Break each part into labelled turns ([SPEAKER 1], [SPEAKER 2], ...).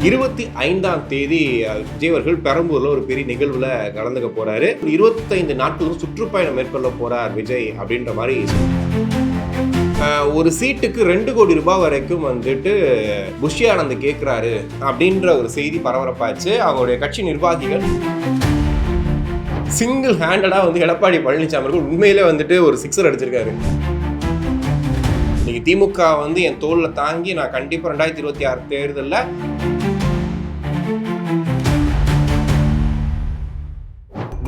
[SPEAKER 1] 25ஆம் தேதி விஜய் அவர்கள் பெரம்பூர்ல ஒரு பெரிய நிகழ்வுல கலந்துக்க போறாரு. 25 நாட்களும் சுற்றுப்பயணம் மேற்கொள்ள போறார் விஜய் அப்படின்ற மாதிரி. ஒரு சீட்டுக்கு 2 கோடி ரூபாய் வரைக்கும் வந்துட்டு புஷி ஆனந்த் கேட்கிறாரு அப்படின்ற ஒரு செய்தி பரபரப்பாச்சு. அவங்களுடைய கட்சி நிர்வாகிகள் சிங்கிள் ஹேண்டடா வந்து எடப்பாடி பழனிசாமி அவர்கள் உண்மையிலே வந்துட்டு ஒரு சிக்ஸர் அடிச்சிருக்காரு. இன்னைக்கு திமுக வந்து என் தோல்ல தாங்கி நான் கண்டிப்பா 2026 தேர்தலில்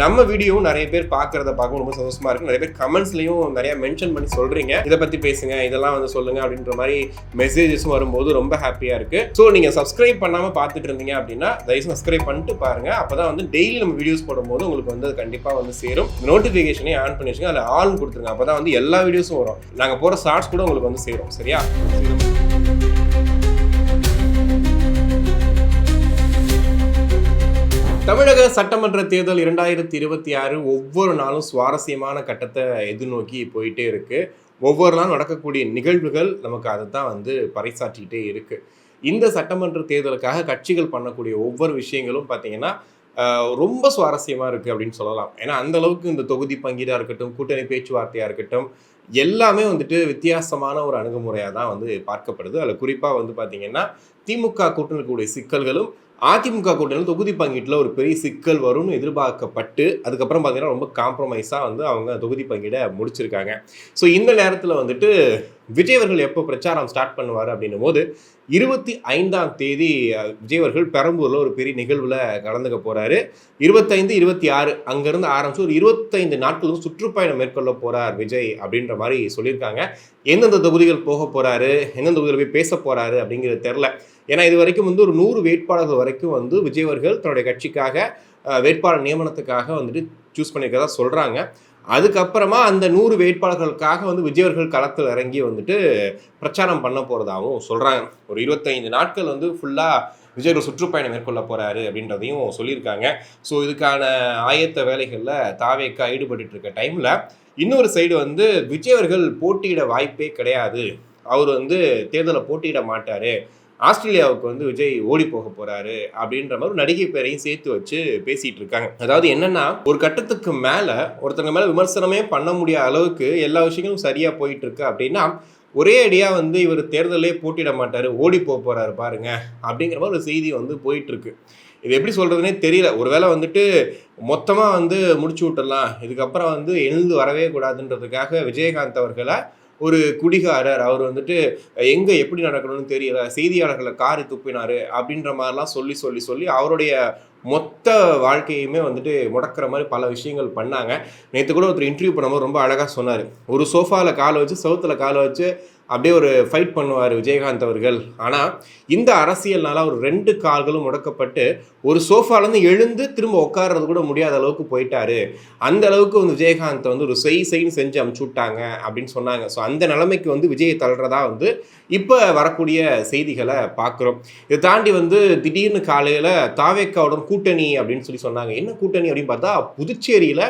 [SPEAKER 1] நம்ம வீடியோவும் நிறைய பேர் பார்க்கறத பார்க்க ரொம்ப சந்தோஷமா இருக்கு. நிறைய பேர் கமெண்ட்ஸ்லயும் நிறைய மென்ஷன் பண்ணி சொல்றீங்க, இதை பத்தி பேசுங்க, இதெல்லாம் வந்து சொல்லுங்க அப்படின்ற மாதிரி மெசேஜஸும் வரும்போது ரொம்ப ஹாப்பியா இருக்கு. ஸோ நீங்க சப்ஸ்கிரைப் பண்ணாம பார்த்துட்டு இருந்தீங்க அப்படின்னா தயவுசெய்து சப்ஸ்கிரைப் பண்ணிட்டு பாருங்க. அப்பதான் வந்து டெய்லி நம்ம வீடியோஸ் போடும்போது உங்களுக்கு வந்து கண்டிப்பா வந்து சேரும். நோட்டிபிகேஷனே ஆன் பண்ணி வச்சுங்க, அதில் ஆல் கொடுத்துருங்க. அப்பதான் வந்து எல்லா வீடியோஸும் வரும். நாங்க போற ஷார்ட்ஸ் கூட உங்களுக்கு வந்து சேரும். சரியா? தமிழக சட்டமன்ற தேர்தல் 2026 ஒவ்வொரு நாளும் சுவாரஸ்யமான கட்டத்தை எதிர்நோக்கி போயிட்டே இருக்கு. ஒவ்வொரு நாளும் நடக்கக்கூடிய நிகழ்வுகள் நமக்கு அதை தான் வந்து பறைசாற்றிக்கிட்டே இருக்கு. இந்த சட்டமன்ற தேர்தலுக்காக கட்சிகள் பண்ணக்கூடிய ஒவ்வொரு விஷயங்களும் பார்த்தீங்கன்னா ரொம்ப சுவாரஸ்யமாக இருக்குது அப்படின்னு சொல்லலாம். ஏன்னா அந்த அளவுக்கு இந்த தொகுதி பங்கீடாக இருக்கட்டும், கூட்டணி பேச்சுவார்த்தையாக இருக்கட்டும், எல்லாமே வந்துட்டு வித்தியாசமான ஒரு அணுகுமுறையாக தான் வந்து பார்க்கப்படுது. அதில் குறிப்பாக வந்து பார்த்தீங்கன்னா திமுக கூட்டணிக்கூடிய சிக்கல்களும் அதிமுக கூட்டணியில் தொகுதி பங்கீட்டில் ஒரு பெரிய சிக்கல் வரும்னு எதிர்பார்க்கப்பட்டு அதுக்கப்புறம் பார்த்தீங்கன்னா ரொம்ப காம்ப்ரமைஸாக வந்து அவங்க தொகுதி பங்கீடை முடிச்சிருக்காங்க. ஸோ இந்த நேரத்தில் வந்துட்டு விஜய் அவர்கள் எப்போ பிரச்சாரம் ஸ்டார்ட் பண்ணுவார் அப்படின்னும் போது 25ஆம் தேதி விஜய் அவர்கள் பெரம்பூரில் ஒரு பெரிய நிகழ்வில் கலந்துக்க போகிறாரு. 25, 26 அங்கேருந்து ஆரம்பிச்சு ஒரு 25 நாட்களும் சுற்றுப்பயணம் மேற்கொள்ள போகிறார் விஜய் அப்படின்ற மாதிரி சொல்லியிருக்காங்க. எந்தெந்த தொகுதிகள் போக போகிறாரு, எந்தெந்த தொகுதியில் போய் பேச போகிறாரு அப்படிங்கிறது தெரில. ஏன்னா இது வரைக்கும் வந்து ஒரு 100 வேட்பாளர்கள் வரைக்கும் வந்து விஜய் அவர்கள் தன்னுடைய கட்சிக்காக வேட்பாளர் நியமனத்துக்காக வந்துட்டு சூஸ் பண்ணியிருக்கிறதா சொல்கிறாங்க. அதுக்கப்புறமா அந்த 100 வேட்பாளர்களுக்காக வந்து விஜய் அவர்கள் களத்தில் இறங்கி வந்துட்டு பிரச்சாரம் பண்ண போகிறதாகவும் சொல்கிறாங்க. ஒரு 25 நாட்கள் வந்து ஃபுல்லாக விஜய் அவர்கள் சுற்றுப்பயணம் மேற்கொள்ள போகிறாரு அப்படின்றதையும் சொல்லியிருக்காங்க. ஸோ இதுக்கான ஆயத்த வேலைகளில் தாவேக்கா ஈடுபட்டு இருக்க டைமில் இன்னொரு சைடு வந்து விஜய் அவர்கள் போட்டியிட வாய்ப்பே கிடையாது, அவர் வந்து தேர்தலில் போட்டியிட மாட்டார், ஆஸ்திரேலியாவுக்கு வந்து விஜய் ஓடி போக போறாரு அப்படின்ற மாதிரி ஒரு நடிகை பேரையும் சேர்த்து வச்சு பேசிட்டு இருக்காங்க. அதாவது என்னன்னா, ஒரு கட்டத்துக்கு மேல ஒருத்தங்க மேல விமர்சனமே பண்ண முடியாத அளவுக்கு எல்லா விஷயங்களும் சரியா போயிட்டு இருக்கு அப்படின்னா ஒரே அடியா வந்து இவர் தேர்தலே போட்டியிட மாட்டாரு, ஓடி போக போறாரு பாருங்க அப்படிங்கிற மாதிரி ஒரு செய்தி வந்து போயிட்டு இருக்கு. இது எப்படி சொல்றதுனே தெரியல. ஒருவேளை வந்துட்டு மொத்தமா வந்து முடிச்சு விட்டுடலாம், இதுக்கப்புறம் வந்து எழுந்து வரவே கூடாதுன்றதுக்காக விஜயகாந்த் அவர்களை ஒரு குடிகாரர், அவர் வந்துட்டு எங்கே எப்படி நடக்கணும்னு தெரியல, செய்தியாளர்களை காரி துப்பினார் அப்படின்ற மாதிரிலாம் சொல்லி அவருடைய மொத்த வாழ்க்கையுமே வந்துட்டு முடக்கிற மாதிரி பல விஷயங்கள் பண்ணாங்க. நேற்று கூட ஒருத்தர் இன்டர்வியூ பண்ணும்போது ரொம்ப அழகாக சொன்னார். ஒரு சோஃபாவில் காலை வச்சு சவுத்தில் காலை வச்சு அப்படியே ஒரு ஃபைட் பண்ணுவார் விஜயகாந்த் அவர்கள். ஆனால் இந்த அரசியல்னால ஒரு 2 கால்களும் முடக்கப்பட்டு ஒரு சோஃபாலேருந்து எழுந்து திரும்ப உட்கார்றது கூட முடியாத அளவுக்கு போயிட்டாரு. அந்த அளவுக்கு வந்து விஜயகாந்த் வந்து ஒரு செய்ன்னு செஞ்சு அமுச்சு விட்டாங்க அப்படின்னு சொன்னாங்க. ஸோ அந்த நிலைமைக்கு வந்து விஜயை தள்ளுறதா வந்து இப்போ வரக்கூடிய செய்திகளை பார்க்குறோம். இதை தாண்டி வந்து திடீர்னு காலையில் தாவேக்காவுடன் கூட்டணி அப்படின்னு சொன்னாங்க. என்ன கூட்டணி அப்படின்னு பார்த்தா புதுச்சேரியில்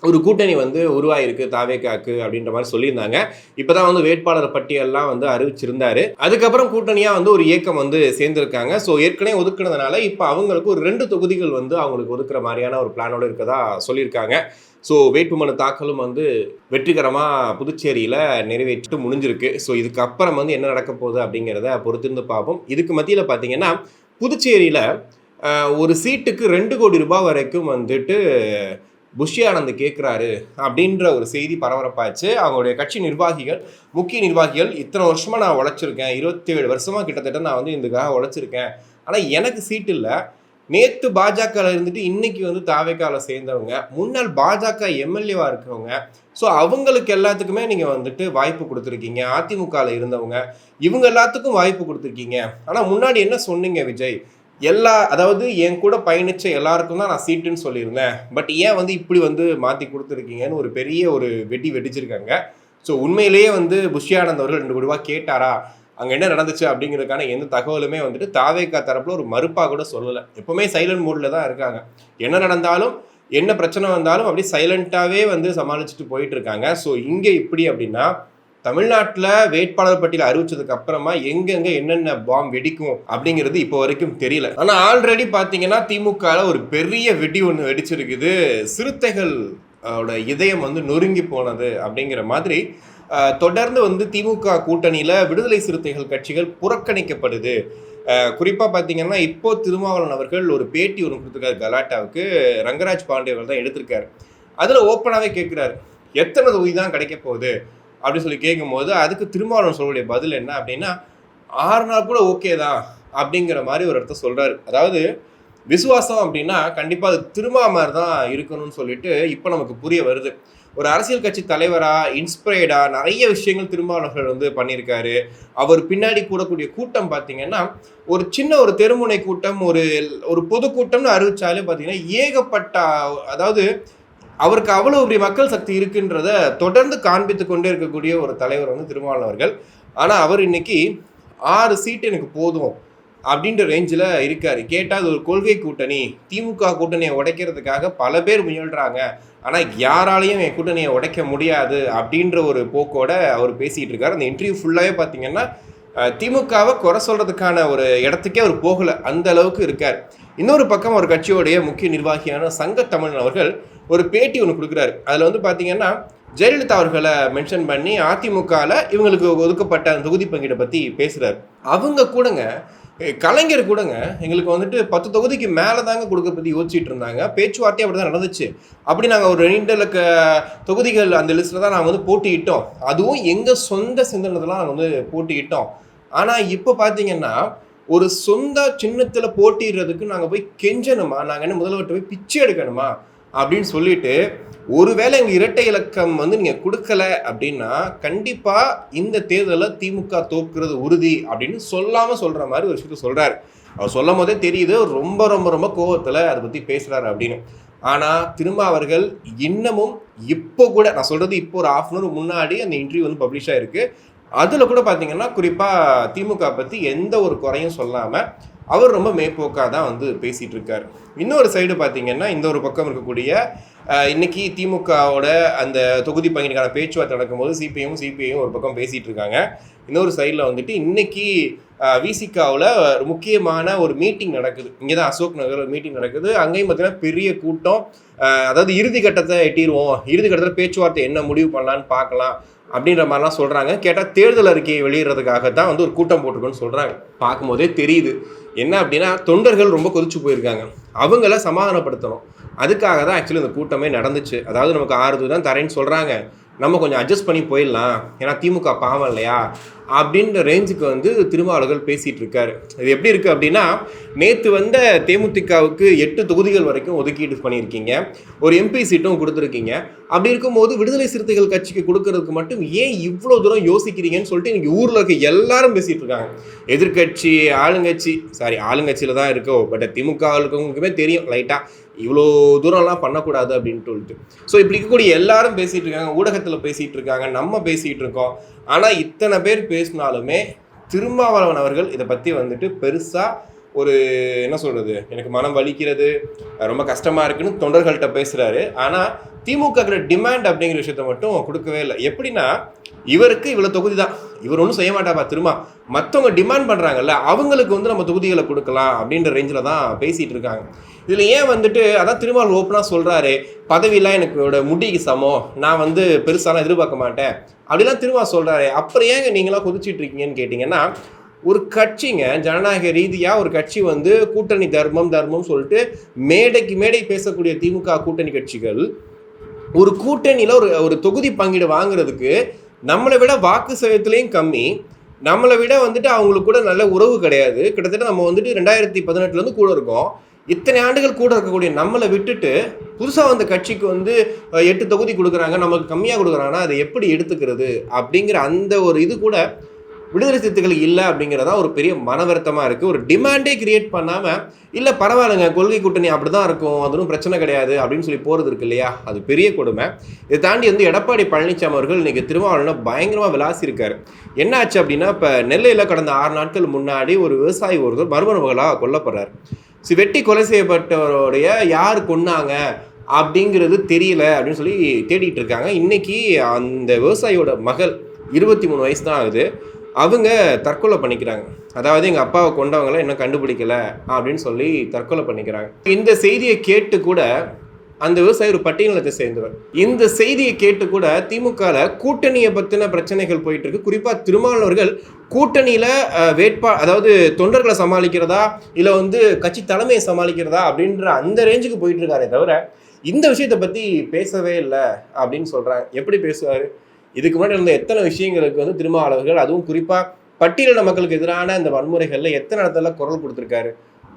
[SPEAKER 1] ஒரு கூட்டணி வந்து உருவாயிருக்கு தாவேக்காக்கு அப்படின்ற மாதிரி சொல்லியிருந்தாங்க. இப்போதான் வந்து வேட்பாளர் பட்டியல்லாம் வந்து அறிவிச்சிருந்தாரு. அதுக்கப்புறம் கூட்டணியாக வந்து ஒரு இயக்கம் வந்து சேர்ந்திருக்காங்க. ஸோ ஏற்கனவே ஒதுக்குனதுனால இப்போ அவங்களுக்கு ஒரு 2 தொகுதிகள் வந்து அவங்களுக்கு ஒதுக்குற மாதிரியான ஒரு பிளானோடு இருக்கதா சொல்லியிருக்காங்க. ஸோ வேட்புமனு தாக்கலும் வந்து வெற்றிகரமாக புதுச்சேரியில் நிறைவேற்றிட்டு முடிஞ்சிருக்கு. ஸோ இதுக்கப்புறம் வந்து என்ன நடக்க போகுது அப்படிங்கிறத பொறுத்திருந்து பார்ப்போம். இதுக்கு மத்தியில் பார்த்தீங்கன்னா புதுச்சேரியில் ஒரு சீட்டுக்கு 2 கோடி ரூபாய் வரைக்கும் வந்துட்டு புஷி ஆனந்த் கேட்குறாரு அப்படின்ற ஒரு செய்தி பரபரப்பாச்சு. அவங்களுடைய கட்சி நிர்வாகிகள், முக்கிய நிர்வாகிகள், இத்தனை வருஷமாக நான் உழைச்சிருக்கேன், 27 வருஷமாக கிட்டத்தட்ட நான் வந்து இதுக்காக உழைச்சிருக்கேன், ஆனால் எனக்கு சீட்டு இல்லை. நேற்று பாஜகவில் இருந்துட்டு இன்னைக்கு வந்து தாவேக்காவில் சேர்ந்தவங்க, முன்னாள் பாஜக எம்எல்ஏவாக இருக்கிறவங்க, ஸோ அவங்களுக்கு எல்லாத்துக்குமே நீங்கள் வந்துட்டு வாய்ப்பு கொடுத்துருக்கீங்க. அதிமுகவில் இருந்தவங்க இவங்க எல்லாத்துக்கும் வாய்ப்பு கொடுத்துருக்கீங்க. ஆனால் முன்னாடி என்ன சொன்னீங்க விஜய், அதாவது என் கூட பயணிச்ச எல்லாருக்கும் தான் நான் சீட்டுன்னு சொல்லியிருந்தேன், பட் ஏன் வந்து இப்படி வந்து மாற்றி கொடுத்துருக்கீங்கன்னு ஒரு பெரிய ஒரு வெடிச்சிருக்காங்க. ஸோ உண்மையிலேயே வந்து புஷி ஆனந்த் அவர்கள் 2 கோடி ரூபாய் கேட்டாரா, அங்கே என்ன நடந்துச்சு அப்படிங்கிறதுக்கான எந்த தகவலுமே வந்துட்டு தாவேக்கா தரப்பில் ஒரு மறுப்பாக கூட சொல்லலை. எப்போவுமே சைலண்ட் மோடில் தான் இருக்காங்க. என்ன நடந்தாலும் என்ன பிரச்சனை வந்தாலும் அப்படியே சைலண்ட்டாகவே வந்து சமாளிச்சுட்டு போயிட்டு இருக்காங்க. ஸோ இங்கே இப்படி அப்படின்னா தமிழ்நாட்டில் வேட்பாளர் பட்டியல் அறிவிச்சதுக்கு அப்புறமா எங்கெங்க என்னென்ன பாம் வெடிக்கும் அப்படிங்கிறது இப்போ வரைக்கும் தெரியல. ஆனால் ஆல்ரெடி பார்த்தீங்கன்னா திமுக ஒரு பெரிய வெடி ஒன்று வெடிச்சிருக்குது. சிறுத்தைகள் இதயம் நொறுங்கி போனது அப்படிங்கிற மாதிரி தொடர்ந்து திமுக கூட்டணியில் விடுதலை சிறுத்தைகள் கட்சிகள் புறக்கணிக்கப்படுது. குறிப்பாக பார்த்தீங்கன்னா இப்போ திருமாவளவன் அவர்கள் ஒரு பேட்டி ஒன்று கொடுத்துருக்காரு கலாட்டாவுக்கு. ரங்கராஜ் பாண்டே அவர் தான் எடுத்திருக்காரு. அதில் ஓப்பனாகவே கேட்குறாரு, எத்தனை தொகுதி தான் கிடைக்க போகுது அப்படின்னு சொல்லி கேட்கும்போது அதுக்கு திருமாவளவன் சொல்லக்கூடிய பதில் என்ன அப்படின்னா, 6 நாள் கூட ஓகே தான் அப்படிங்கிற மாதிரி ஒரு இடத்த சொல்கிறாரு. அதாவது விசுவாசம் அப்படின்னா கண்டிப்பாக அது திருமா மாதிரி தான் இருக்கணும்னு சொல்லிட்டு இப்போ நமக்கு புரிய வருது. ஒரு அரசியல் கட்சி தலைவராக இன்ஸ்பைர்டாக நிறைய விஷயங்கள் திருமாவளவர்கள் பண்ணியிருக்காரு. அவர் பின்னாடி கூடக்கூடிய கூட்டம் பார்த்தீங்கன்னா ஒரு சின்ன ஒரு தெருமுனை கூட்டம், ஒரு பொதுக்கூட்டம்னு அறிவிச்சாலே பார்த்தீங்கன்னா ஏகப்பட்ட, அதாவது அவருக்கு அவ்வளோ பெரிய மக்கள் சக்தி இருக்குன்றத தொடர்ந்து காண்பித்து கொண்டே இருக்கக்கூடிய ஒரு தலைவர் திருமாவளவன் அவர்கள். ஆனால் அவர் இன்னைக்கு 6 சீட்டு எனக்கு போதும் அப்படின்ற ரேஞ்சில் இருக்கார். கேட்டால் அது ஒரு கொள்கை கூட்டணி, திமுக கூட்டணியை உடைக்கிறதுக்காக பல பேர் முயல்றாங்க, ஆனால் யாராலையும் என் கூட்டணியை உடைக்க முடியாது அப்படின்ற ஒரு போக்கோட அவர் பேசிகிட்டு இருக்கார். அந்த இன்டர்வியூ ஃபுல்லாகவே பார்த்தீங்கன்னா திமுகவை குறை சொல்கிறதுக்கான ஒரு இடத்துக்கே அவர் போகலை, அந்த அளவுக்கு இருக்கார். இன்னொரு பக்கம் ஒரு கட்சியோடைய முக்கிய நிர்வாகியான சங்கத்தமிழன் அவர்கள் ஒரு பேட்டி ஒன்று கொடுக்குறாரு. அதில் பார்த்தீங்கன்னா ஜெயலலிதா அவர்களை மென்ஷன் பண்ணி அதிமுகவில் இவங்களுக்கு ஒதுக்கப்பட்ட தொகுதி பங்கீடை பற்றி பேசுகிறார். அவங்க கூடங்க கலைஞர் கூடங்க எங்களுக்கு 10 தொகுதிக்கு மேலே தாங்க கொடுக்க பற்றி யோசிச்சுட்டு இருந்தாங்க. பேச்சுவார்த்தை அப்படி தான் நடந்துச்சு. அப்படி நாங்கள் ஒரு 2 இலக்க தொகுதிகள் அந்த லிஸ்ட்டில் தான் நாங்கள் போட்டியிட்டோம். அதுவும் எங்கள் சொந்த சிந்தனத்தெல்லாம் நாங்கள் போட்டியிட்டோம். ஆனால் இப்போ பார்த்தீங்கன்னா ஒரு சொந்த சின்னத்தில் போட்டிடுறதுக்கு நாங்கள் போய் கெஞ்சணுமா, நாங்கள் என்ன முதல்வர்கிட்ட போய் பிச்சை எடுக்கணுமா அப்படின்னு சொல்லிட்டு, ஒருவேளை எங்கள் இரட்டை இலக்கம் நீங்கள் கொடுக்கல அப்படின்னா கண்டிப்பாக இந்த தேர்தலில் திமுக தோற்கிறது உறுதி அப்படின்னு சொல்லாமல் சொல்கிற மாதிரி ஒரு விஷயத்த சொல்கிறார். அவர் சொல்லும் போதே தெரியுது ரொம்ப ரொம்ப ரொம்ப கோவத்தில் அதை பற்றி பேசுகிறாரு அப்படின்னு. ஆனால் திரும்ப அவர்கள் இன்னமும் இப்போ கூட, நான் சொல்கிறது இப்போ ஒரு 1/2 hour முன்னாடி அந்த இன்டர்வியூ பப்ளிஷ் ஆகிருக்கு. அதில் கூட பார்த்தீங்கன்னா குறிப்பாக திமுக பற்றி எந்த ஒரு குறையும் சொல்லாமல் அவர் ரொம்ப மேற்போக்காக தான் பேசிகிட்டு இருக்கார். இன்னொரு சைடு பார்த்தீங்கன்னா இந்த ஒரு பக்கம் இருக்கக்கூடிய இன்னைக்கு திமுகவோட அந்த தொகுதி பங்கீடுக்கான பேச்சுவார்த்தை நடக்கும்போது சிபிஐயும் ஒரு பக்கம் பேசிகிட்டு இருக்காங்க. இன்னொரு சைடில் இன்னைக்கு விசிகாவில் முக்கியமான ஒரு மீட்டிங் நடக்குது. இங்கே தான் அசோக் நகர் மீட்டிங் நடக்குது. அங்கேயும் பார்த்தீங்கன்னா பெரிய கூட்டம். அதாவது இறுதி கட்டத்தை எட்டிடுவோம், இறுதி கட்டத்தில் பேச்சுவார்த்தை என்ன முடிவு பண்ணலான்னு பார்க்கலாம் அப்படின்ற மாதிரிலாம் சொல்கிறாங்க. கேட்டால் தேர்தல் அறிக்கையை வெளியிடுறதுக்காக தான் ஒரு கூட்டம் போட்டிருக்கோன்னு சொல்கிறாங்க. பார்க்கும்போதே தெரியுது என்ன அப்படின்னா தொண்டர்கள் ரொம்ப கொதிச்சு போயிருக்காங்க, அவங்கள சமாதானப்படுத்தணும். அதுக்காக தான் ஆக்சுவலி இந்த கூட்டமே நடந்துச்சு. அதாவது நமக்கு 6 தான் தரேன்னு சொல்கிறாங்க, நம்ம கொஞ்சம் அட்ஜஸ்ட் பண்ணி போயிடலாம், ஏன்னா திமுக பாவம் இல்லையா அப்படின்ற ரேஞ்சுக்கு திருமாவளவர்கள் பேசிகிட்டு இருக்காரு. இது எப்படி இருக்குது அப்படின்னா, நேற்று தேமுதிகவுக்கு 8 தொகுதிகள் வரைக்கும் ஒதுக்கீடு பண்ணியிருக்கீங்க, ஒரு எம்பி சீட்டும் கொடுத்துருக்கீங்க. அப்படி இருக்கும்போது விடுதலை சிறுத்தைகள் கட்சிக்கு கொடுக்கறதுக்கு மட்டும் ஏன் இவ்வளோ தூரம் யோசிக்கிறீங்கன்னு சொல்லிட்டு இன்றைக்கி ஊரில் இருக்க எல்லாரும் பேசிகிட்டு இருக்காங்க. எதிர்கட்சி ஆளுங்கட்சியில் தான் இருக்கோ, பட் திமுக இருக்கவங்களுக்குமே தெரியும் லைட்டாக இவ்வளோ தூரம்லாம் பண்ணக்கூடாது அப்படின்ட்டு சொல்லிட்டு. ஸோ இப்படி இருக்கக்கூடிய எல்லாரும் பேசிகிட்டு இருக்காங்க, ஊடகத்தில் பேசிகிட்டு இருக்காங்க, நம்ம பேசிகிட்டு இருக்கோம். ஆனால் இத்தனை பேர் பேசினாலுமே திருமாவளவன் அவர்கள் இதை பற்றி பெருசாக ஒரு என்ன சொல்கிறது, எனக்கு மனம் வலிக்கிறது, ரொம்ப கஷ்டமாக இருக்குன்னு தொண்டர்கள்ட்ட பேசுகிறாரு. ஆனால் திமுக டிமாண்ட் அப்படிங்கிற விஷயத்த மட்டும் கொடுக்கவே இல்லை. எப்படின்னா இவருக்கு இவ்வளோ தொகுதி தான், இவர் ஒன்றும் செய்ய மாட்டாப்பா, திரும்ப மற்றவங்க டிமாண்ட் பண்ணுறாங்கல்ல அவங்களுக்கு நம்ம தொகுதிகளை கொடுக்கலாம் அப்படின்ற ரேஞ்சில் தான் பேசிகிட்டு இருக்காங்க. இதில் ஏன் அதான் திருமாவளவன் ஓப்பனாக சொல்கிறாரு, பதவியெல்லாம் எனக்கு முடிக்கு சமம், நான் பெருசாலாம் எதிர்பார்க்க மாட்டேன் அப்படிலாம் திரும்ப சொல்கிறாரு. அப்புறம் ஏங்க நீங்களாம் கொதிச்சிட்டு இருக்கீங்கன்னு கேட்டிங்கன்னா, ஒரு கட்சிங்க ஜனநாயக ரீதியாக ஒரு கட்சி கூட்டணி தர்மம் சொல்லிட்டு மேடைக்கு மேடை பேசக்கூடிய திமுக கூட்டணி கட்சிகள் ஒரு கூட்டணியில் ஒரு தொகுதி பங்கீடு வாங்குறதுக்கு நம்மளை விட வாக்கு சதவீதத்துலேயும் கம்மி, நம்மளை விட அவங்களுக்கு கூட நல்ல உறவு கிடையாது. கிட்டத்தட்ட நம்ம 2018 கூட இருக்கோம். இத்தனை ஆண்டுகள் கூட இருக்கக்கூடிய நம்மளை விட்டுட்டு புதுசாக கட்சிக்கு 8 தொகுதி கொடுக்குறாங்க, நமக்கு கம்மியாக கொடுக்குறாங்கன்னா அதை எப்படி எடுத்துக்கிறது அப்படிங்கிற அந்த ஒரு இது கூட விடுதலை சிறுத்தைகளுக்கு இல்லை அப்படிங்கிறதா ஒரு பெரிய மன வருத்தமாக இருக்குது. ஒரு டிமாண்டே கிரியேட் பண்ணாமல், இல்லை பரவாயில்லைங்க கொள்கை கூட்டணி அப்படி தான் இருக்கும், அதுவும் பிரச்சனை கிடையாது அப்படின்னு சொல்லி போகிறது இருக்கு இல்லையா, அது பெரிய கொடுமை. இதை தாண்டி எடப்பாடி பழனிசாமி அவர்கள் இன்றைக்கி திருமாவளவனை பயங்கரமாக விளாசிருக்காரு. என்ன ஆச்சு அப்படின்னா, இப்போ நெல்லையில் கடந்த 6 நாட்கள் முன்னாடி ஒரு விவசாயி ஒருத்தர் மர்மநபர்களாக கொல்லப்படுறார். வெட்டி கொலை செய்யப்பட்டவருடைய யார் கொன்னாங்க அப்படிங்கிறது தெரியல அப்படின்னு சொல்லி தேடிட்டு இருக்காங்க. இன்னைக்கு அந்த விவசாயியோட மகள் 23 வயசு தான் ஆகுது. அவங்க தற்கொலை பண்ணிக்கிறாங்க. அதாவது எங்கள் அப்பாவை கொண்டவங்கள இன்னும் கண்டுபிடிக்கல அப்படின்னு சொல்லி தற்கொலை பண்ணிக்கிறாங்க. இந்த செய்தியை கேட்டு கூட அந்த விவசாயி ஒரு பட்டியலத்தை சேர்ந்தவர். இந்த செய்தியை கேட்டு கூட திமுகவில் கூட்டணியை பற்றின பிரச்சனைகள் போயிட்டு இருக்கு. குறிப்பாக திருமாவளவர்கள் கூட்டணியில் அதாவது தொண்டர்களை சமாளிக்கிறதா இல்லை கட்சி தலைமையை சமாளிக்கிறதா அப்படின்ற அந்த ரேஞ்சுக்கு போயிட்டு இருக்காரே தவிர இந்த விஷயத்தை பற்றி பேசவே இல்லை அப்படின்னு சொல்கிறாங்க. எப்படி பேசுவார்? இதுக்கு முன்னாடி இருந்த எத்தனை விஷயங்களுக்கு திருமாவளவர்கள், அதுவும் குறிப்பாக பட்டியலின மக்களுக்கு எதிரான இந்த வன்முறைகளில் எத்தனை இடத்துல குரல்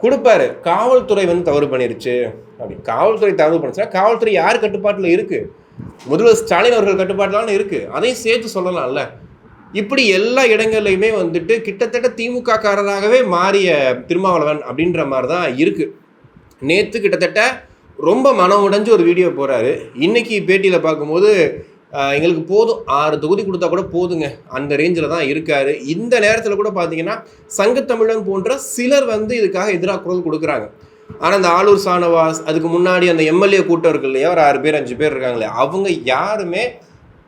[SPEAKER 1] கொடுப்பாரு. காவல்துறை தவறு பண்ணிருச்சு அப்படி. காவல்துறை தவறு பண்ணுச்சுன்னா காவல்துறை யார் கட்டுப்பாட்டில் இருக்கு? முதல்வர் ஸ்டாலின் அவர்கள் கட்டுப்பாட்டிலான இருக்கு. அதையும் சேர்த்து சொல்லலாம்ல. இப்படி எல்லா இடங்கள்லையுமே கிட்டத்தட்ட திமுக காரராகவே மாறிய திருமாவளவன் அப்படின்ற மாதிரி தான் இருக்கு. நேற்று கிட்டத்தட்ட ரொம்ப மனம் உடைஞ்சு ஒரு வீடியோ போறாரு. இன்னைக்கு பேட்டியில் பார்க்கும்போது எங்களுக்கு போதும் 6 தொகுதி கொடுத்தா கூட போதுங்க அந்த ரேஞ்சில் தான் இருக்காரு. இந்த நேரத்தில் கூட பார்த்தீங்கன்னா சங்கத்தமிழன் போன்ற சிலர் இதுக்காக எதிராக குரல் கொடுக்குறாங்க. ஆனால் அந்த ஆளூர் சானவாஸ், அதுக்கு முன்னாடி அந்த எம்எல்ஏ கூட்டம் இருக்கு இல்லையா, ஒரு 6 பேர் 5 பேர் இருக்காங்களே, அவங்க யாருமே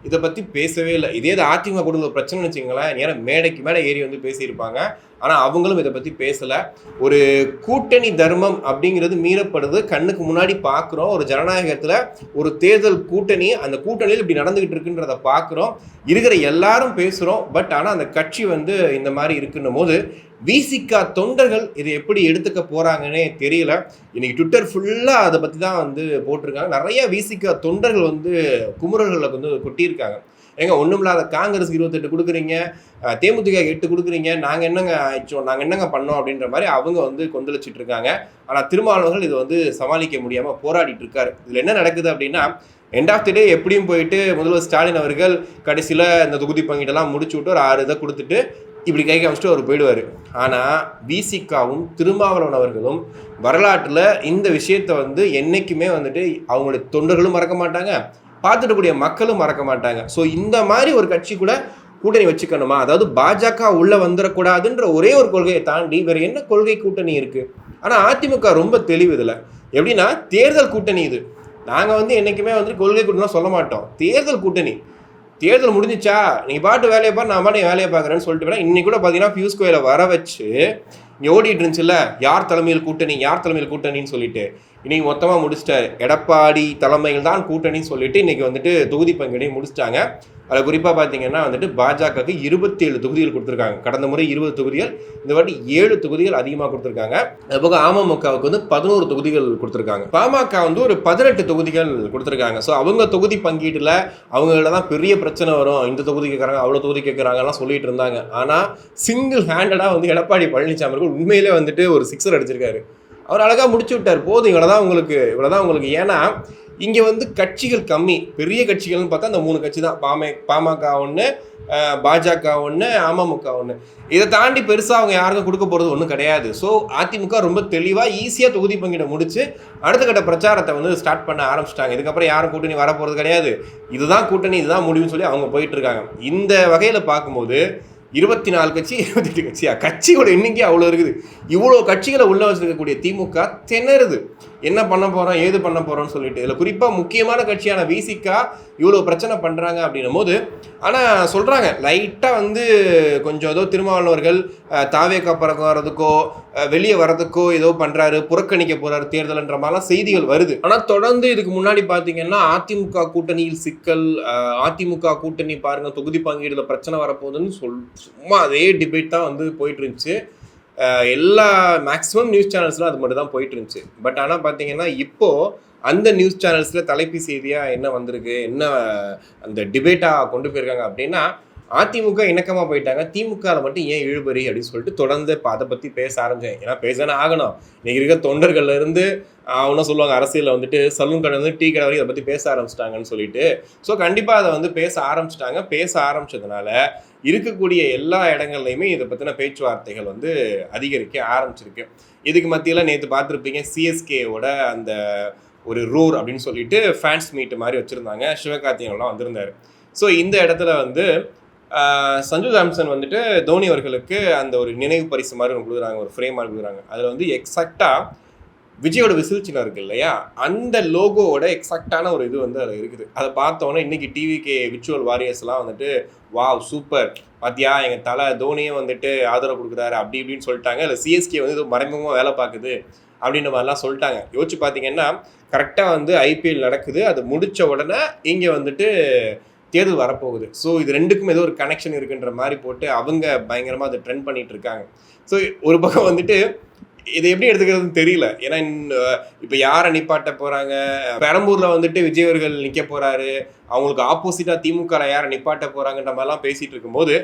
[SPEAKER 1] இதை பற்றி பேசவே இல்லை. இதே அதிமுக கொடுத்த பிரச்சனைன்னு வச்சுங்களேன், ஏன்னா மேடைக்கு மேலே ஏறி பேசியிருப்பாங்க. ஆனால் அவங்களும் இதை பற்றி பேசலை. ஒரு கூட்டணி தர்மம் அப்படிங்கிறது மீறப்படுது, கண்ணுக்கு முன்னாடி பார்க்குறோம். ஒரு ஜனநாயகத்தில் ஒரு தேர்தல் கூட்டணி, அந்த கூட்டணியில் இப்படி நடந்துகிட்டு இருக்குன்றதை பார்க்குறோம். இருக்கிற எல்லாரும் பேசுகிறோம். பட் ஆனால் அந்த கட்சி இந்த மாதிரி இருக்குன்னும் போது விசிக தொண்டர்கள் இதை எப்படி எடுத்துக்க போகிறாங்கன்னே தெரியல. இன்னைக்கு ட்விட்டர் ஃபுல்லாக அதை பற்றி தான் போட்டிருக்காங்க. நிறைய விசிக தொண்டர்கள் குமுறல்களை கொட்டியிருக்காங்க. ஏங்க ஒன்றுமில்லாத காங்கிரஸ் 28 கொடுக்குறீங்க, தேமுதிக 8 கொடுக்குறீங்க, நாங்கள் என்னங்க பண்ணோம் அப்படின்ற மாதிரி அவங்க கொந்தளிச்சிட்டு இருக்காங்க. ஆனால் திருமாவளவர்கள் இது சமாளிக்க முடியாமல் போராடிட்டு இருக்காரு. இதில் என்ன நடக்குது அப்படின்னா, எண்ட் ஆஃப் தி டே எப்படியும் போயிட்டு முதல்வர் ஸ்டாலின் அவர்கள் கடைசியில் இந்த தொகுதி பங்கீட்டெல்லாம் முடிச்சு விட்டு ஒரு 6 இதை கொடுத்துட்டு இப்படி கை காமிச்சிட்டு அவர் போயிடுவார். ஆனால் விசிகாவும் திருமாவளவன் அவர்களும் வரலாற்றில் இந்த விஷயத்தை என்றைக்குமே அவங்களுடைய தொண்டர்களும் மறக்க மாட்டாங்க, பார்த்துட்டக்கூடிய மக்களும் மறக்க மாட்டாங்க. ஸோ இந்த மாதிரி ஒரு கட்சி கூட கூட்டணி வச்சுக்கணுமா? அதாவது பாஜக உள்ள வந்துடக்கூடாதுன்ற ஒரே ஒரு கொள்கையை தாண்டி வேறு என்ன கொள்கை கூட்டணி இருக்குது? ஆனால் அதிமுக ரொம்ப தெளிவு இதில். எப்படின்னா தேர்தல் கூட்டணி இது. நாங்கள் என்றைக்குமே கொள்கை கூட்டணிலாம் சொல்ல மாட்டோம். தேர்தல் கூட்டணி. தேர்தல் முடிஞ்சிச்சா, நீ பாட்டு வேலையை பாரு, நான் பாட்டு வேலையை பார்க்குறேன்னு சொல்லிட்டு வேணா இன்னைக்கு கூட பார்த்தீங்கன்னா பியூஷ் கோயலை வர வச்சு இங்கே ஓடிட்டு இருந்துச்சுல்ல, யார் தலைமையில் கூட்டணின்னு சொல்லிட்டு இன்னைக்கு மொத்தமாக முடிச்சிட்டாரு. எடப்பாடி தலைமையில் தான் கூட்டணின்னு சொல்லிட்டு இன்னைக்கு தொகுதி பங்கீடையும் முடிச்சிட்டாங்க. அதில் குறிப்பாக பார்த்தீங்கன்னா பாஜகவுக்கு 27 தொகுதிகள் கொடுத்துருக்காங்க. கடந்த முறை 20 தொகுதிகள், இந்த வாட்டி 7 தொகுதிகள் அதிகமாக கொடுத்துருக்காங்க. அதுபோக அமமுகவுக்கு 11 தொகுதிகள் கொடுத்துருக்காங்க. பாமக ஒரு 18 தொகுதிகள் கொடுத்துருக்காங்க. ஸோ அவங்க தொகுதி பங்கீட்டில் அவங்கள தான் பெரிய பிரச்சனை வரும், இந்த தொகுதி கேட்குறாங்க அவ்வளோ தொகுதி கேட்குறாங்கலாம் சொல்லிட்டு இருந்தாங்க. ஆனால் சிங்கிள் ஹேண்டடாக எடப்பாடி பழனிசாமி அவர்கள் உண்மையிலே ஒரு 6 அடிச்சிருக்காரு. அவர் அழகாக முடிச்சு விட்டார். போதும், இவ்வளோதான் உங்களுக்கு. ஏன்னா இங்கே கட்சிகள் கம்மி. பெரிய கட்சிகள்னு பார்த்தா அந்த 3 கட்சி தான். பாமக ஒன்று, பாஜக ஒன்று, அமமுக ஒன்று. இதை தாண்டி பெருசாக அவங்க யாருக்கும் கொடுக்க போகிறது ஒன்றும் கிடையாது. ஸோ அதிமுக ரொம்ப தெளிவாக ஈஸியாக தொகுதி பங்கீட முடிச்சு அடுத்த கட்ட பிரச்சாரத்தை ஸ்டார்ட் பண்ண ஆரம்பிச்சிட்டாங்க. இதுக்கப்புறம் யாரும் கூட்டணி வரப்போகிறது கிடையாது, இதுதான் கூட்டணி, இதுதான் முடிவுன்னு சொல்லி அவங்க போயிட்டு இருக்காங்க. இந்த வகையில் பார்க்கும்போது 24 கட்சி 28 கட்சியா? கட்சியோட எண்ணிக்கை அவ்வளோ இருக்குது. இவ்வளோ கட்சிகளை உள்ள வச்சிருக்கக்கூடிய திமுக திணறுது. என்ன பண்ண போகிறோம், ஏது பண்ண போகிறோம்னு சொல்லிட்டு. இதில் குறிப்பாக முக்கியமான கட்சியான விசிகா இவ்வளோ பிரச்சனை பண்ணுறாங்க அப்படின்னும் போது, ஆனால் சொல்கிறாங்க லைட்டாக கொஞ்சம் ஏதோ திருமாவளவர்கள் தாவேக்கா வரதுக்கோ வெளியே வர்றதுக்கோ ஏதோ பண்ணுறாரு, புறக்கணிக்க போகிறாரு தேர்தல்ன்ற மாதிரிலாம் செய்திகள் வருது. ஆனால் தொடர்ந்து இதுக்கு முன்னாடி பார்த்தீங்கன்னா அதிமுக கூட்டணியில் சிக்கல், அதிமுக கூட்டணி பாருங்கள் தொகுதி பங்கீடுல பிரச்சனை வரப்போகுதுன்னு சும்மா அதே டிபேட் தான் போயிட்டு இருந்துச்சு. எல்லா மேக்ஸிமம் நியூஸ் சேனல்ஸ்லாம் அது மட்டும் தான் போயிட்டு இருந்துச்சு. பட் ஆனால் பார்த்தீங்கன்னா இப்போது அந்த நியூஸ் சேனல்ஸில் தலைப்பு செய்தியாக என்ன வந்திருக்கு, என்ன அந்த டிபேட்டாக கொண்டு போயிருக்காங்க அப்படின்னா, அதிமுக இணக்கமாக போயிட்டாங்க, திமுகவில் மட்டும் ஏன் இழுபறி அப்படின்னு சொல்லிட்டு தொடர்ந்து அதை பற்றி பேச ஆரம்பிச்சேன். ஏன்னா பேசணும் ஆகணும். இன்றைக்கி இருக்க தொண்டர்கள்லேருந்து அவனும் சொல்லுவாங்க, அரசியலில் சலூன் கடை டீ கடை வரைக்கும் அதை பற்றி பேச ஆரம்பிச்சிட்டாங்கன்னு சொல்லிட்டு. ஸோ கண்டிப்பாக அதை பேச ஆரம்பிச்சிட்டாங்க. பேச ஆரம்பித்ததுனால இருக்கக்கூடிய எல்லா இடங்கள்லையுமே இதை பற்றின பேச்சுவார்த்தைகள் அதிகரிக்க ஆரம்பிச்சிருக்கு. இதுக்கு மத்தியில் நேற்று பார்த்துருப்பீங்க, சிஎஸ்கேவோட அந்த ஒரு ரோர் அப்படின்னு சொல்லிட்டு ஃபேன்ஸ் மீட் மாதிரி வச்சுருந்தாங்க. சிவகார்த்திகேயன்லாம் வந்திருந்தார். ஸோ இந்த இடத்துல சஞ்சு சாம்சன் தோனி அவர்களுக்கு அந்த ஒரு நினைவு பரிசு மாதிரி கொடுக்குறாங்க, ஒரு ஃப்ரேம் மாதிரி கொடுக்குறாங்க. அதில் எக்ஸாக்டாக விஜயோட விசில் சின்னம் இருக்கு இல்லையா, அந்த லோகோவோட எக்ஸாக்டான ஒரு இது வந்து அதில் இருக்குது. அதை பார்த்தோன்னே இன்னைக்கு டிவிகே விர்ச்சுவல் வாரியர்ஸ்லாம் வந்துட்டு வாவ் சூப்பர் பாத்தியா எங்கள் தலை தோனியே வந்துட்டு ஆதரவு கொடுக்குறாரு அப்படி இப்படின்னு சொல்லிட்டாங்க. இல்லை சிஎஸ்கே வந்து இது மறைமுகமாக வேலை பார்க்குது அப்படின்ற மாதிரிலாம் சொல்லிட்டாங்க. யோசிச்சு பார்த்தீங்கன்னா கரெக்டாக வந்து ஐபிஎல் நடக்குது, அது முடித்த உடனே இங்கே வந்துட்டு தேர்தல் வரப்போகுது. ஸோ இது ரெண்டுக்கும் ஏதோ ஒரு கனெக்ஷன் இருக்குன்ற மாதிரி போட்டு அவங்க பயங்கரமாக அதை ட்ரெண்ட் பண்ணிட்டு இருக்காங்க. ஸோ ஒரு பக்கம் வந்துட்டு இதை எப்படி எடுத்துக்கிறதுன்னு தெரியல. ஏன்னா இப்போ யாரை நிப்பாட்ட போகிறாங்க, பெரம்பூரில் வந்துட்டு விஜய் அவர்கள் நிற்க போகிறாரு, அவங்களுக்கு ஆப்போசிட்டாக திமுக யாரை நிப்பாட்ட போகிறாங்கன்ற மாதிரிலாம் பேசிகிட்டு இருக்கும்போது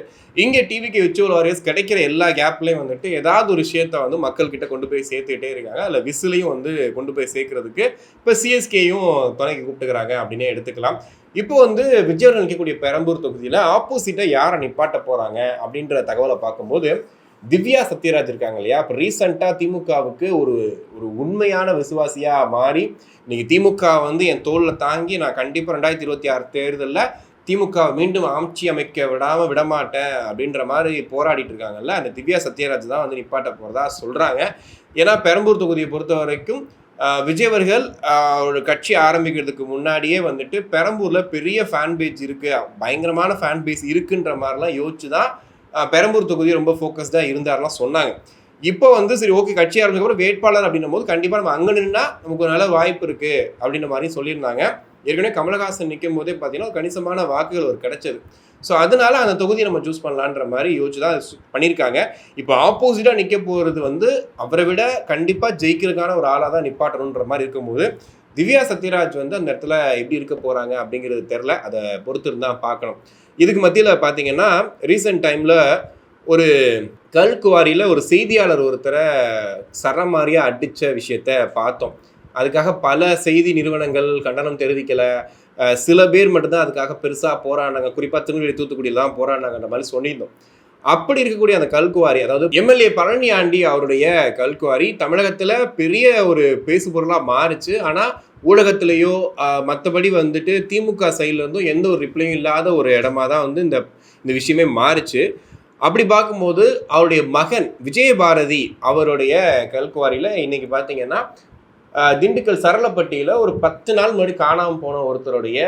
[SPEAKER 1] இங்கே டிவிக்கு விர்ச்சுவல் வாரியர்ஸ் கிடைக்கிற எல்லா கேப்லேயும் வந்துட்டு ஏதாவது ஒரு விஷயத்த வந்து மக்கள்கிட்ட கொண்டு போய் சேர்த்துக்கிட்டே இருக்காங்க. அதில் விசிலையும் வந்து கொண்டு போய் சேர்க்கறதுக்கு இப்போ சிஎஸ்கேயும் துணைக்கு கூப்பிட்டுக்கிறாங்க அப்படின்னே எடுத்துக்கலாம். இப்போ வந்து விஜய் அவர்கள் நிற்கக்கூடிய பெரம்பூர் தொகுதியில் ஆப்போசிட்டாக யாரை நிப்பாட்ட போகிறாங்க அப்படின்ற தகவலை பார்க்கும்போது திவ்யா சத்யராஜ் இருக்காங்க இல்லையா, இப்போ ரீசெண்டாக திமுகவுக்கு ஒரு ஒரு உண்மையான விசுவாசியாக மாறி இன்னைக்கு திமுக வந்து என் தோளில் தாங்கி நான் கண்டிப்பாக 2026 தேர்தலில் திமுக மீண்டும் ஆட்சி அமைக்க விடமாட்டேன் அப்படின்ற மாதிரி போராடிட்டு இருக்காங்கல்ல, அந்த திவ்யா சத்யராஜ் தான் வந்து நிப்பாட்ட போகிறதா சொல்கிறாங்க. ஏன்னா பெரம்பூர் தொகுதியை பொறுத்த வரைக்கும் விஜய் அவர்கள் ஒரு கட்சி ஆரம்பிக்கிறதுக்கு முன்னாடியே வந்துட்டு பெரம்பூரில் பெரிய ஃபேன் பேஜ் இருக்குது, பயங்கரமான ஃபேன் பேஸ் இருக்குன்ற மாதிரிலாம் யோசிச்சு தான் பெரம்பூர் தொகுதி ரொம்ப ஃபோக்கஸ்டாக இருந்தாரெலாம் சொன்னாங்க. இப்போ வந்து சரி ஓகே கட்சி ஆரம்பிச்சதுக்கப்புறம் வேட்பாளர் அப்படின்னும் போது கண்டிப்பாக நம்ம அங்கே நின்னா நமக்கு ஒரு நல்ல வாய்ப்பு இருக்குது அப்படின்ற மாதிரி சொல்லியிருந்தாங்க. ஏற்கனவே கமலஹாசன் நிற்கும் போதே பார்த்தீங்கன்னா கணிசமான வாக்குகள் ஒரு கிடைச்சது. ஸோ அதனால அந்த தொகுதியை நம்ம சூஸ் பண்ணலான்ற மாதிரி யோசிச்சு தான் பண்ணியிருக்காங்க. இப்போ ஆப்போசிட்டாக நிற்க போகிறது வந்து அவரை விட கண்டிப்பாக ஜெயிக்கிறதுக்கான ஒரு ஆளாக தான் நிப்பாட்டணுன்ற மாதிரி இருக்கும்போது திவ்யா சத்யராஜ் வந்து அந்த இடத்துல எப்படி இருக்க போகிறாங்க அப்படிங்கிறது தெரில, அதை பொறுத்து இருந்தால் பார்க்கணும். இதுக்கு மத்தியில் பார்த்தீங்கன்னா ரீசெண்ட் டைமில் ஒரு கல்குவாரியில் ஒரு செய்தியாளர் ஒருத்தரை சரமாரியாக அடித்த விஷயத்த பார்த்தோம். அதுக்காக பல செய்தி நிறுவனங்கள் கண்டனம் தெரிவிக்கலை, சில பேர் மட்டும்தான் அதுக்காக பெருசாக போராடினாங்க, குறிப்பாக திருநெல்வேலி தூத்துக்குடியெல்லாம் போராடினாங்கன்ற மாதிரி சொல்லியிருந்தோம். அப்படி இருக்கக்கூடிய அந்த கல்குவாரி, அதாவது எம்எல்ஏ பழனி ஆண்டி அவருடைய கல்குவாரி தமிழகத்தில் பெரிய ஒரு பேசு பொருளாக மாறுச்சு. ஆனால் ஊடகத்திலேயோ மற்றபடி வந்துட்டு திமுக சைட்லேருந்தும் எந்த ஒரு ரிப்ளையும் இல்லாத ஒரு இடமா தான் வந்து இந்த விஷயமே மாறுச்சு. அப்படி பார்க்கும்போது அவருடைய மகன் விஜயபாரதி அவருடைய கல்குவாரியில் இன்னைக்கு பார்த்தீங்கன்னா திண்டுக்கல் சரளப்பட்டியில் ஒரு 10 நாள் முன்னாடி காணாமல் போன ஒருத்தருடைய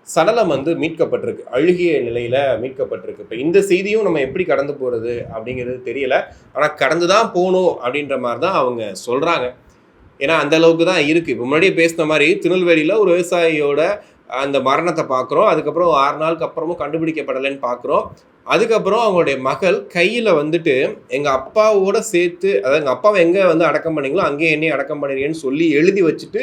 [SPEAKER 1] சடலம் வந்து மீட்கப்பட்டிருக்கு, அழுகிய நிலையில் மீட்கப்பட்டிருக்கு. இப்போ இந்த செய்தியும் நம்ம எப்படி கடந்து போகிறது அப்படிங்கிறது தெரியல. ஆனால் கடந்து தான் போகணும் அப்படின்ற மாதிரி தான் அவங்க சொல்கிறாங்க. ஏன்னா அந்த அளவுக்கு தான் இருக்குது. இப்போ முன்னாடியே பேசின மாதிரி திருநெல்வேலியில் ஒரு விவசாயியோட அந்த மரணத்தை பார்க்குறோம், அதுக்கப்புறம் 6 நாளுக்கு அப்புறமும் கண்டுபிடிக்கப்படலைன்னு பார்க்குறோம். அதுக்கப்புறம் அவங்களுடைய மகள் கையில் வந்துட்டு எங்கள் அப்பாவோட சேர்த்து, அதாவது எங்கள் அப்பாவை எங்கே வந்து அடக்கம் பண்ணீங்களோ அங்கேயே என்னையும் அடக்கம் பண்ணிடுங்கன்னு சொல்லி எழுதி வச்சுட்டு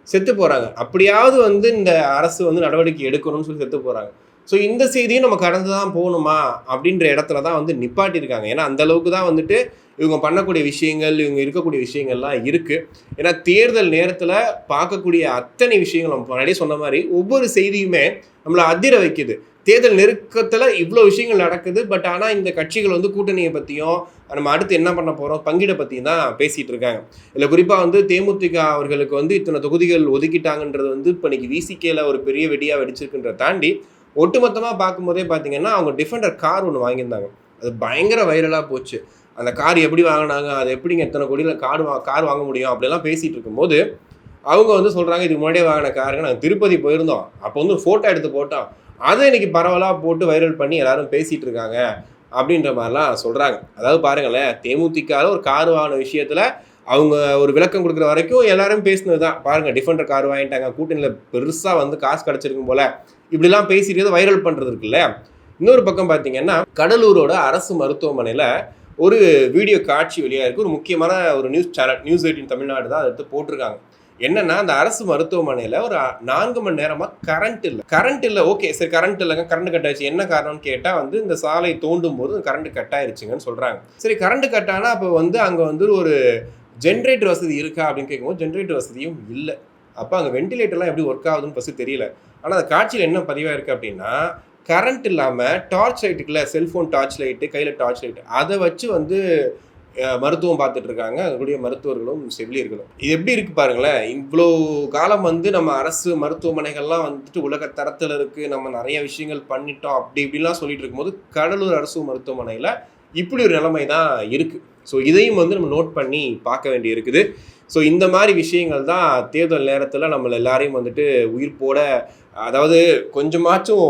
[SPEAKER 1] செத்து போகிறாங்க. அப்படியாவது வந்து இந்த அரசு வந்து நடவடிக்கை எடுக்கணும்னு சொல்லி செத்து போகிறாங்க. ஸோ இந்த செய்தியும் நம்ம கடந்து தான் போகணுமா அப்படின்ற இடத்துல தான் வந்து நிப்பாட்டியிருக்காங்க. ஏன்னா அந்தளவுக்கு தான் வந்துட்டு இவங்க பண்ணக்கூடிய விஷயங்கள், இவங்க இருக்கக்கூடிய விஷயங்கள்லாம் இருக்குது. ஏன்னா தேர்தல் நேரத்தில் பார்க்கக்கூடிய அத்தனை விஷயங்கள் நம்ம முன்னாடியே சொன்ன மாதிரி ஒவ்வொரு செய்தியுமே நம்மளை அதிர வைக்குது. தேர்தல் நெருக்கத்தில் இவ்வளோ விஷயங்கள் நடக்குது, பட் ஆனால் இந்த கட்சிகள் வந்து கூட்டணியை பற்றியும் நம்ம அடுத்து என்ன பண்ண போகிறோம் பங்கீடை பற்றியும் தான் பேசிகிட்டு இருக்காங்க. இல்லை குறிப்பாக வந்து தேமுதிக அவர்களுக்கு வந்து இத்தனை தொகுதிகள் ஒதுக்கிட்டாங்கன்றது வந்து இப்போ இன்னைக்கு விசிகேல ஒரு பெரிய வெடியாக வெடிச்சிருக்குன்றதை தாண்டி ஒட்டுமொத்தமாக பார்க்கும்போதே பார்த்தீங்கன்னா அவங்க டிஃபெண்டர் கார் ஒன்று வாங்கியிருந்தாங்க. அது பயங்கர வைரலாக போச்சு. அந்த கார் எப்படி வாங்கினாங்க, அது எப்படிங்க எத்தனை கோடியில் கார் வாங்க முடியும் அப்படிலாம் பேசிகிட்டு இருக்கும்போது அவங்க வந்து சொல்கிறாங்க இதுக்கு முன்னாடியே வாங்கின காருங்க, நாங்கள் திருப்பதி போயிருந்தோம், அப்போ வந்து ஃபோட்டோ எடுத்து போட்டோம், அதை இன்னைக்கு பரவலாக போட்டு வைரல் பண்ணி எல்லாரும் பேசிகிட்டு இருக்காங்க அப்படின்ற மாதிரிலாம் சொல்கிறாங்க. அதாவது பாருங்களேன், தேமுதிகாவில் ஒரு கார் வாங்கின விஷயத்தில் அவங்க ஒரு விளக்கம் கொடுக்குற வரைக்கும் எல்லாரும் பேசினது தான். பாருங்கள் டிஃபெண்டர் கார் வாங்கிட்டாங்க, கூட்டணியில் பெருசாக வந்து காசு கிடச்சிருக்கும் போல் இப்படிலாம் பேசிட்டு வைரல் பண்ணுறது இருக்குல்ல. இன்னொரு பக்கம் பார்த்தீங்கன்னா கடலூரோட அரசு மருத்துவமனையில் ஒரு வீடியோ காட்சி வெளியாக இருக்குது. ஒரு முக்கியமான ஒரு நியூஸ் சேனல் நியூஸ் 18 தமிழ்நாடு தான் அதை எடுத்து போட்டிருக்காங்க. என்னன்னா அந்த அரசு மருத்துவமனையில் ஒரு 4 மணி நேரமாக கரண்ட் இல்லை. ஓகே சரி கரண்ட் இல்லைங்க, கரண்ட் கட் ஆயிடுச்சு, என்ன காரணம்னு கேட்டால் வந்து இந்த சாலை தோண்டும் போது கரண்ட் கட் ஆயிடுச்சுங்கன்னு சொல்கிறாங்க. சரி கரண்ட் கட் ஆனால் அப்போ வந்து அங்கே வந்து ஒரு ஜென்ரேட்டர் வசதி இருக்கா அப்படின்னு கேட்கும்போது ஜென்ரேட்டர் வசதியும் இல்லை. அப்போ அங்கே வெண்டிலேட்டர்லாம் எப்படி ஒர்க் ஆகுதுன்னு ஃபஸ்ட்டு தெரியல. ஆனால் அந்த காட்சியில் என்ன பதிவாக இருக்குது அப்படின்னா கரண்ட் இல்லாமல் டார்ச் லைட்டுக்குள்ள செல்ஃபோன் டார்ச் லைட்டு, கையில் டார்ச் லைட்டு, அதை வச்சு வந்து மருத்துவம் பார்த்துட்டு இருக்காங்க அதனுடைய மருத்துவர்களும் செவிலியர்களும். இது எப்படி இருக்கு பாருங்களேன். இவ்வளோ காலம் வந்து நம்ம அரசு மருத்துவமனைகள்லாம் வந்துட்டு உலக தரத்தில் இருக்குது, நம்ம நிறைய விஷயங்கள் பண்ணிட்டோம் அப்படி இப்படிலாம் சொல்லிட்டு இருக்கும்போது கடலூர் அரசு மருத்துவமனையில் இப்படி ஒரு நிலைமை தான் இருக்குது. ஸோ இதையும் வந்து நம்ம நோட் பண்ணி பார்க்க வேண்டி இருக்குது. ஸோ இந்த மாதிரி விஷயங்கள் தான் தேர்தல் நேரத்தில் நம்மளை எல்லாரையும் வந்துட்டு உயிர்ப்போட, அதாவது கொஞ்சமாச்சும்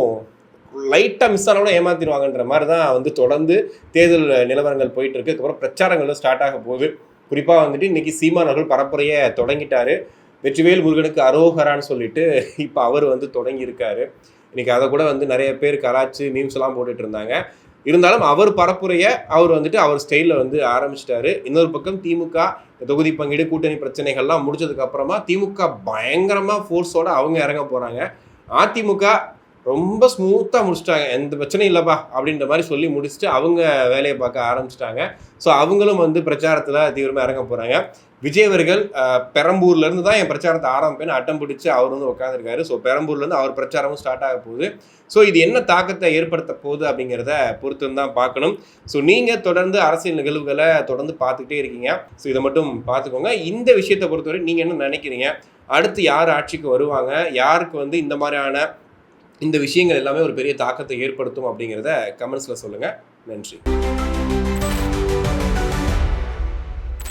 [SPEAKER 1] லைட்டாக மிஸ் ஆனோட ஏமாத்திடுவாங்கன்ற மாதிரி தான் வந்து தொடர்ந்து தேர்தல் நிலவரங்கள் போயிட்டு இருக்கு. அதுக்கப்புறம் பிரச்சாரங்களும் ஸ்டார்ட் ஆக போகுது. குறிப்பாக வந்துட்டு இன்னைக்கு சீமான் அவர்கள் பரப்புரையை தொடங்கிட்டாரு. வெற்றிவேல் முருகனுக்கு அரோகரான்னு சொல்லிட்டு இப்போ அவர் வந்து தொடங்கியிருக்காரு. இன்னைக்கு அதை கூட வந்து நிறைய பேர் கலாச்சு மீம்ஸ் எல்லாம் போட்டுட்டு இருந்தாங்க. இருந்தாலும் அவர் பரப்புரையை அவர் வந்துட்டு அவர் ஸ்டைலில் வந்து ஆரம்பிச்சிட்டாரு. இன்னொரு பக்கம் திமுக தொகுதி பங்கீடு கூட்டணி பிரச்சனைகள்லாம் முடிச்சதுக்கு அப்புறமா திமுக பயங்கரமாக ஃபோர்ஸோட அவங்க இறங்க போகிறாங்க. அதிமுக ரொம்ப ஸ்மூத்தாக முடிச்சிட்டாங்க, எந்த பிரச்சனையும் இல்லைப்பா அப்படின்ற மாதிரி சொல்லி முடிச்சுட்டு அவங்க வேலையை பார்க்க ஆரம்பிச்சிட்டாங்க. ஸோ அவங்களும் வந்து பிரச்சாரத்தில் தீவிரமாக இறங்க போகிறாங்க. விஜய் அவர்கள் பெரம்பூர்லேருந்து தான் என் பிரச்சாரத்தை ஆரம்பிப்பேன்னு அட்டம் பிடிச்சி அவர் வந்து உட்காந்துருக்காரு. ஸோ பெரம்பூர்லேருந்து அவர் பிரச்சாரமும் ஸ்டார்ட் ஆக போகுது. ஸோ இது என்ன தாக்கத்தை ஏற்படுத்த போகுது அப்படிங்கிறத பொறுத்து தான் பார்க்கணும். ஸோ நீங்கள் தொடர்ந்து அரசியல் நிகழ்வுகளை தொடர்ந்து பார்த்துக்கிட்டே இருக்கீங்க. ஸோ இதை மட்டும் பார்த்துக்கோங்க. இந்த விஷயத்தை பொறுத்தவரை நீங்கள் என்ன நினைக்கிறீங்க? அடுத்து யார் ஆட்சிக்கு வருவாங்க, யாருக்கு வந்து இந்த மாதிரியான இந்த விஷயங்கள் எல்லாமே ஒரு பெரிய தாக்கத்தை ஏற்படுத்தும் அப்படிங்கிறத கமெண்ட்ஸில் சொல்லுங்கள். நன்றி.